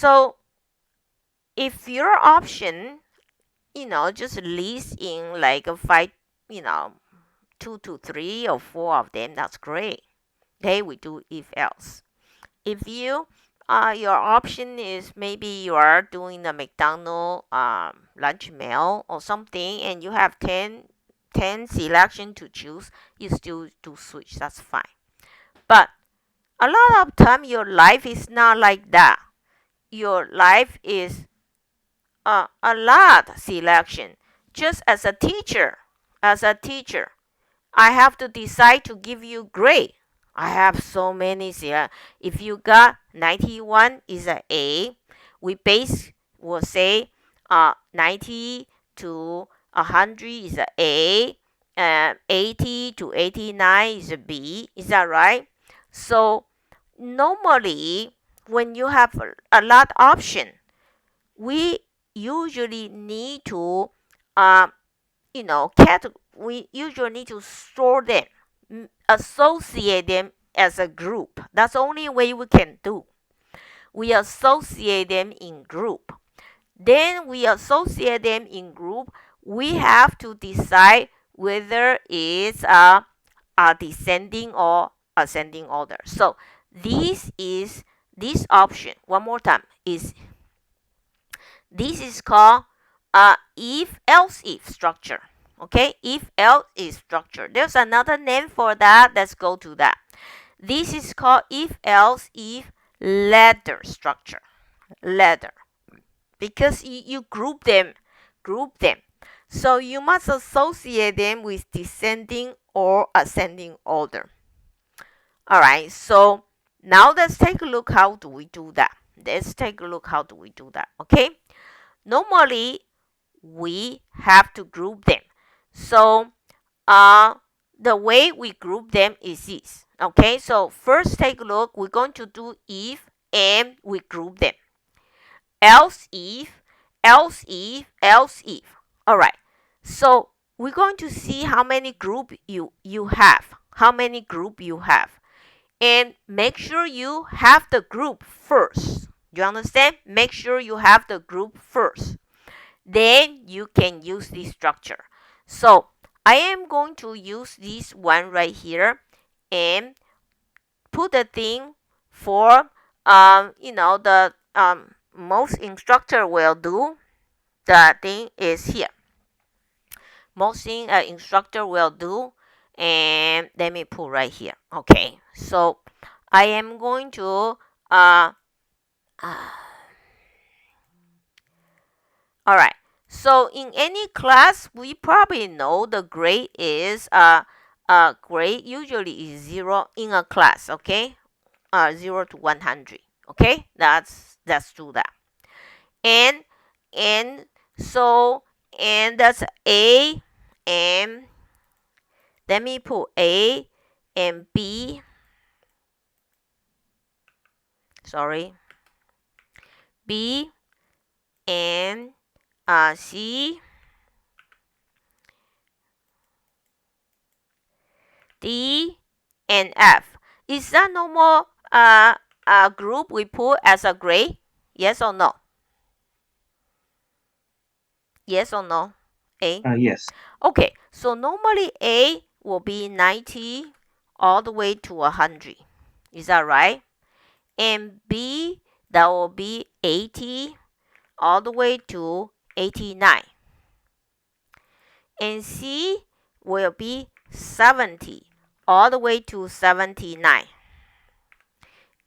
So if your option, just list in like a five, 2 to 3 or 4 of them, that's great. Okay, we do if else. If your option is maybe you are doing the McDonald's lunch meal or something, and you have 10 selection to choose, you still do switch. That's fine. But a lot of time your life is not like that. Your life is a lot selection. Just as a teacher, I have to decide to give you grade. I have so many here. If you got 91 is a A, we base will say 90 to 100 is a A, 80 to 89 is a B. Is that right? So normally when you have a lot option, we usually need to uh, we usually need to store them, associate them as a group. That's the only way we can do. We associate them in group. Then we associate them in group. We have to decide whether it's a descending or ascending order. So this option. One more time is this is called if else if structure. Okay, if else if structure. There's another name for that. Let's go to that. This is called if else if ladder structure. Ladder. Because you group them. So you must associate them with descending or ascending order. Alright, so now let's take a look how do we do that. Let's take a look how do we do that. Okay. Normally, we have to group them. So, the way we group them is this. Okay, so first take a look. We're going to do if and we group them. Else if, else if, else if. All right. So we're going to see how many group you have. How many group you have, and make sure you have the group first. You understand? Make sure you have the group first. Then you can use this structure. So I am going to use this one right here and put the thing for the most instructor will do. The thing is here. Most thing instructor will do, and let me put right here. Okay, so I am going to all right. So in any class, we probably know the grade is grade usually is 0 in a class. Okay, 0 to 100. Okay, that's true that. And and so and that's A, and let me put A and B. Sorry, B and C, D, and F. Is that normal group we put as a grade? Yes or no? Yes or no? A. Yes. Okay, so normally A will be 90 all the way to 100. Is that right? And B, that will be 80 all the way to 89. And C will be 70 all the way to 79.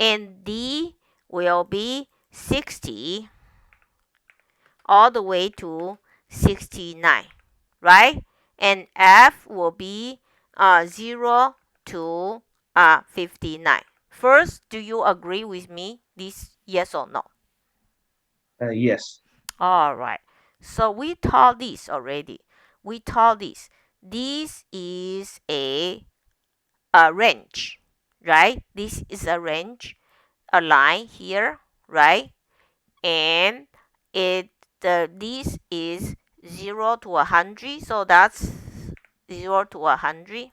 And D will be 60 all the way to 69, right? And F will be 0 to 59. First, do you agree with me? This yes or no? Yes. All right. So we taught this already. We taught this. This is a range, right? This is a range, a line here, right? And this is 0 to 100, so that's 0 to 100,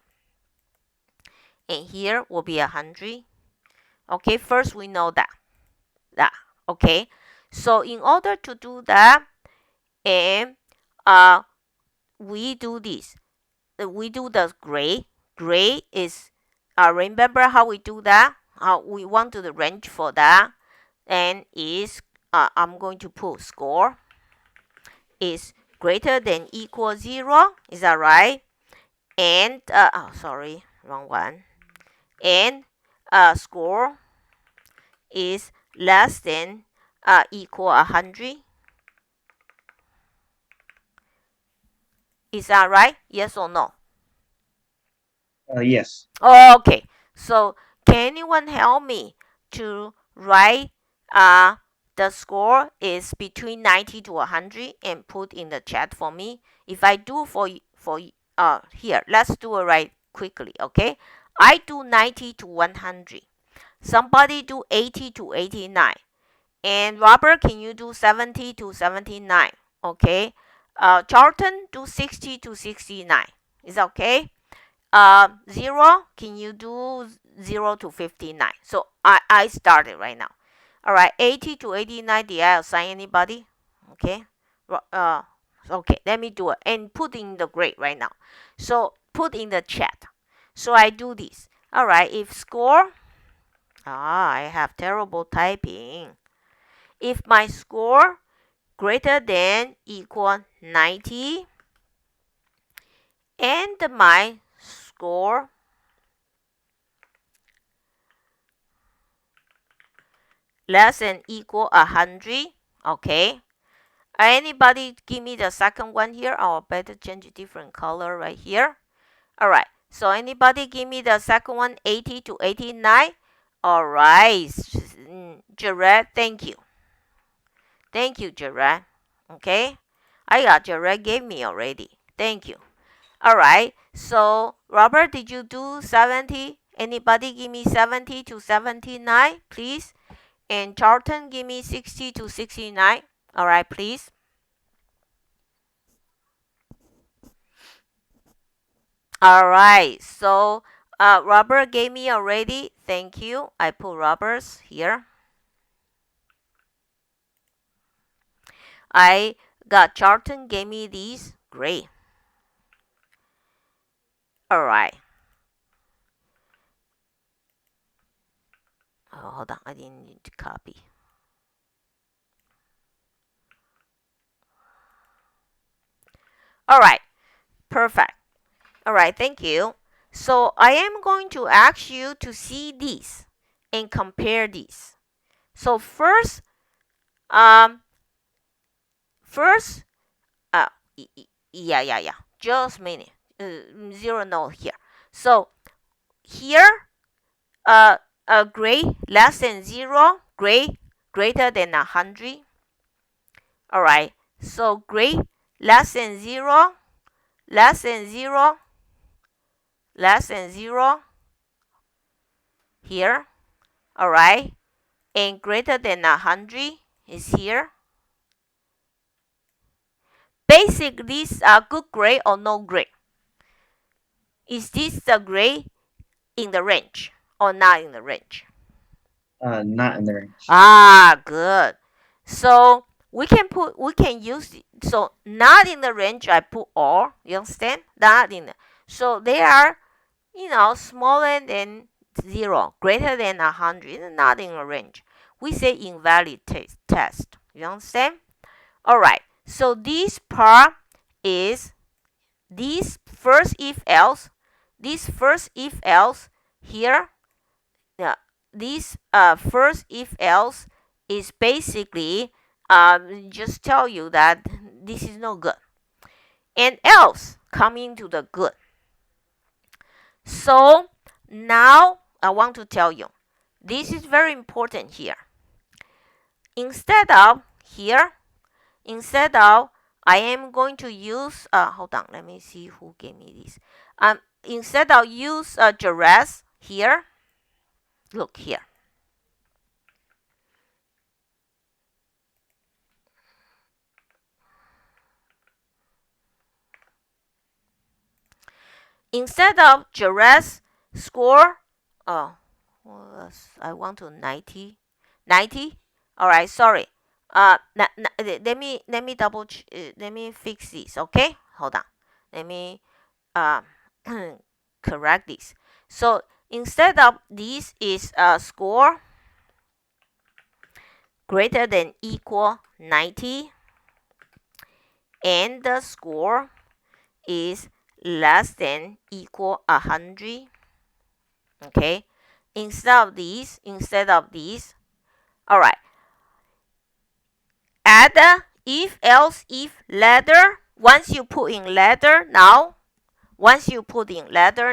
and here will be 100. Okay, first we know that. Okay, So in order to do that, and uh, we do this. We do the gray. Gray is, remember how we do that? We want to the range for that, and is, I'm going to put score is greater than equal 0. Is that right? And sorry, wrong one. And score is less than equal 100. Is that right? Yes or no? Yes. Okay. So can anyone help me to write the score is between 90 to 100 and put in the chat for me? If I do for here, let's do it right quickly, okay? I do 90 to 100. Somebody do 80 to 89. And Robert, can you do 70 to 79? Okay. Charlton, do 60 to 69. Is that okay? 0, can you do 0 to 59? So I started right now. All right, 80 to 89, did I assign anybody? Okay. Uh, okay, let me do it and put in the grade right now. So put in the chat. So I do this. All right, if score, I have terrible typing. If my score greater than equal 90 and my score less than equal 100, okay? Anybody give me the second one here? Or better change a different color right here. All right. So anybody give me the second one, 80 to 89? All right. Jared, thank you. Thank you, Jared. Okay. I got Jared gave me already. Thank you. All right. So Robert, did you do 70? Anybody give me 70 to 79, please? And Charlton, give me 60 to 69. All right, please. All right. So Robert gave me already. Thank you. I put Robert's here. I got Charlton gave me these. Great. All right. Oh, hold on. I didn't need to copy. All right. Perfect. All right. Thank you. So I am going to ask you to see these and compare these. So um, first, uh, yeah. Just a minute. Zero note here. So here, uh, a grade less than 0, grade greater than 100. All right. So grade less than 0, less than 0, less than 0 here. All right. And greater than 100 is here. Basic, these are good grade or no grade. Is this the grade in the range or not in the range? Not in the range. Ah, good. So we can use, so not in the range, I put all. You understand? Not in the, so they are, smaller than 0, greater than 100, not in the range. We say invalid test. You understand? All right. So this part is this first if else. This first if else here, yeah, this first if else is basically just tell you that this is no good, and else coming to the good. So now I want to tell you, this is very important here. Instead of here, instead of, I am going to use, hold on, let me see who gave me this. Instead of use Jerez here, look here. Instead of Jerez score, oh, I want to 90. 90? All right, sorry. let me fix this. Okay, hold on. Let me uh, correct this. So instead of this is a score greater than equal 90, and the score is less than equal 100. Okay, instead of these, all right, add the if else if ladder. Once you put in ladder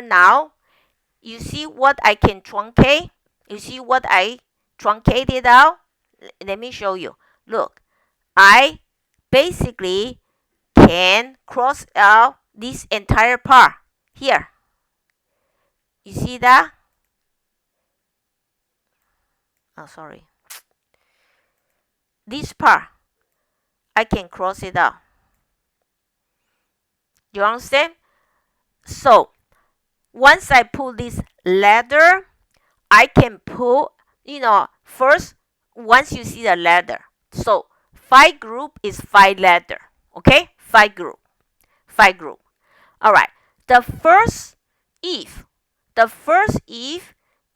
now, you see what I can truncate? You see what I truncated out? Let me show you. Look, I basically can cross out this entire part here. You see that? Oh, sorry. This part, I can cross it out. You understand? So, once I put this ladder, I can put, first, once you see the ladder. So, 5 group is 5 ladder. Okay? 5 group. 5 group. All right. The first if,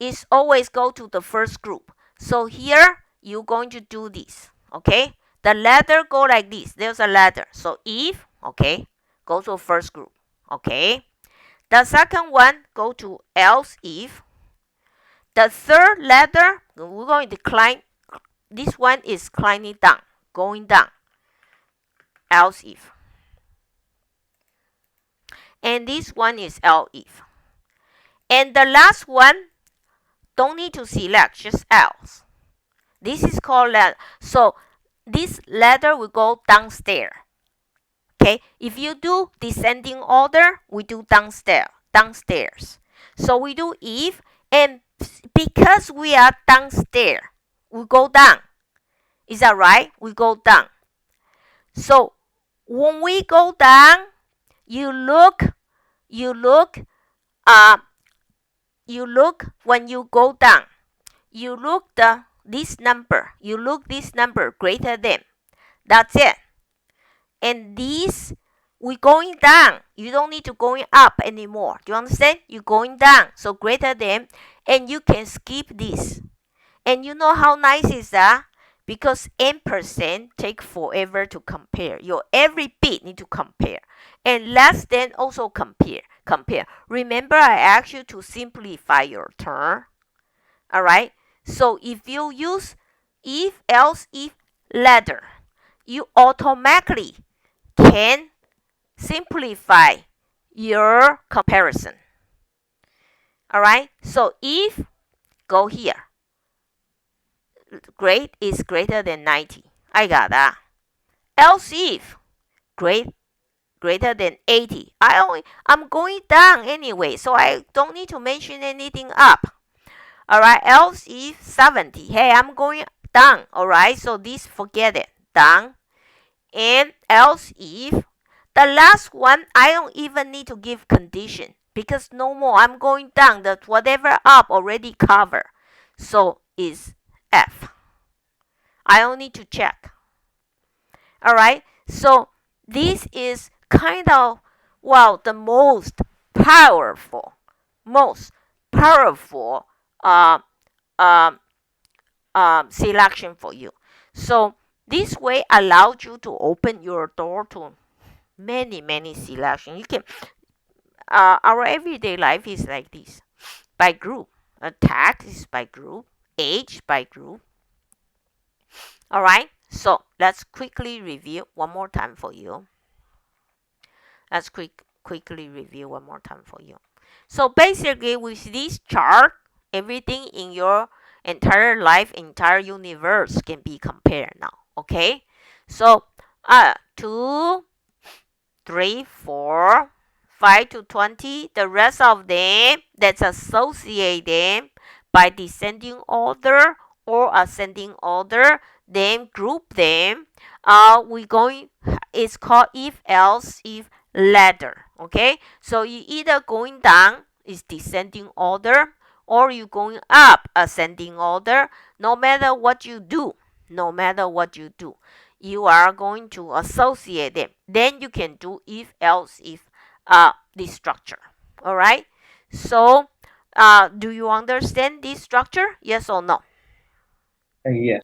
is always go to the first group. So here you're going to do this. Okay? The ladder go like this. There's a ladder. So if, okay, go to first group. Okay? The second one go to else if. The third ladder, we're going to climb. This one is climbing down, going down. Else if. And this one is else if. And the last one, don't need to select, just else. This is called ladder. So this ladder will go downstairs. Okay, if you do descending order, we do downstairs. So we do if, and because we are downstairs, we go down. Is that right? We go down. So when we go down, you look uh when you go down, you look this number greater than. That's it. And these, we going down. You don't need to going up anymore. Do you understand? You're going down. So greater than, and you can skip this. And you know how nice is that? Because ampersand take forever to compare. Your every bit need to compare. And less than also compare. Remember, I asked you to simplify your term. Alright? So if you use if, else, if, ladder, you automatically can simplify your comparison. Alright? So if, go here. Grade is greater than 90. I got that. Else if greater than 80. I'm going down anyway, so I don't need to mention anything up. Alright, else if 70. Hey, I'm going down. Alright, so this forget it. Down. And else if the last one, I don't even need to give condition because no more. I'm going down. That whatever up already cover. So is F. I don't need to check. Alright, so this is kind of, the most powerful uh, um, selection for you. So this way allows you to open your door to many selection. You can our everyday life is like this, by group. Tax is by group, age by group. All right, so let's quickly review one more time for you. Quickly review one more time for you. So basically, with this chart, everything in your entire life, entire universe can be compared now. Okay, so 2, 3, 4, 5 to 20. The rest of them, let's associate them by descending order or ascending order. Then group them. It's called if else if ladder. Okay, so you either going down is descending order, or you going up ascending order. No matter what you do, no matter what you do. You are going to associate them. Then you can do if else if this structure. All right. So, do you understand this structure? Yes or no? Yes.